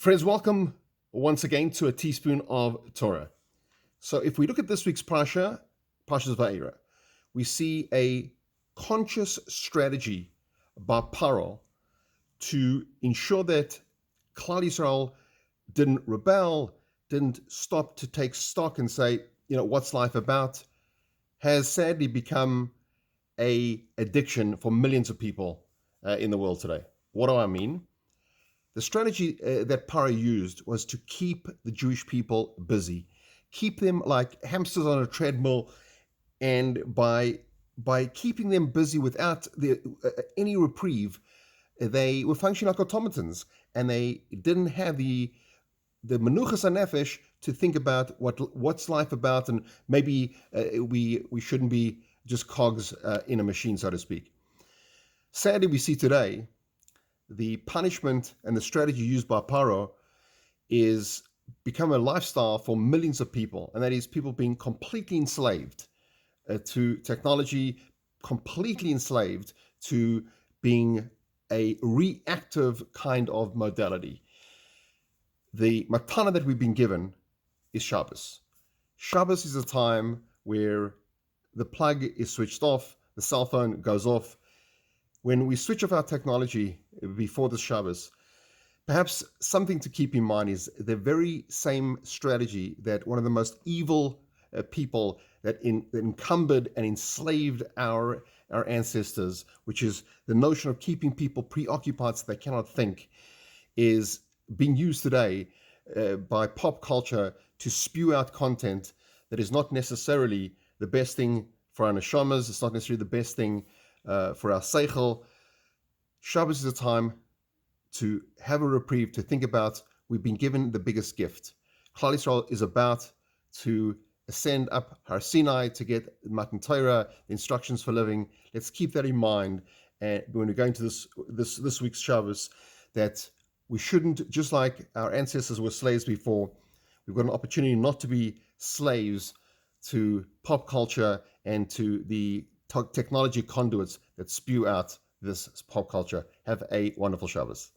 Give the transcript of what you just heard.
Friends, welcome once again to a teaspoon of Torah. So if we look at this week's Parshas Va'era, we see a conscious strategy by Paro to ensure that Klal Yisrael didn't rebel, didn't stop to take stock and say, what's life about, has sadly become an addiction for millions of people in the world today. What do I mean? The strategy that Paro used was to keep the Jewish people busy, keep them like hamsters on a treadmill, and by keeping them busy without any reprieve, they were functioning like automatons, and they didn't have the menuchas hanefesh to think about what's life about, and maybe we shouldn't be just cogs in a machine, so to speak. Sadly, we see today the punishment and the strategy used by Paro is become a lifestyle for millions of people, and that is people being completely enslaved to technology, completely enslaved to being a reactive kind of modality. The matana that we've been given is Shabbos. Shabbos is a time where the plug is switched off, the cell phone goes off. When we switch off our technology before the Shabbos, perhaps something to keep in mind is the very same strategy that one of the most evil people that encumbered and enslaved our ancestors, which is the notion of keeping people preoccupied so they cannot think, is being used today by pop culture to spew out content that is not necessarily the best thing for our neshamas. It's not necessarily the best thing for our seichel. Shabbos is a time to have a reprieve, to think about we've been given the biggest gift. Klal Yisrael is about to ascend up Har Sinai to get Matan Torah, the instructions for living. Let's keep that in mind, and when we're going to this week's Shabbos, that we shouldn't, just like our ancestors were slaves before, we've got an opportunity not to be slaves to pop culture and to the technology conduits that spew out this pop culture. Have a wonderful Shabbos.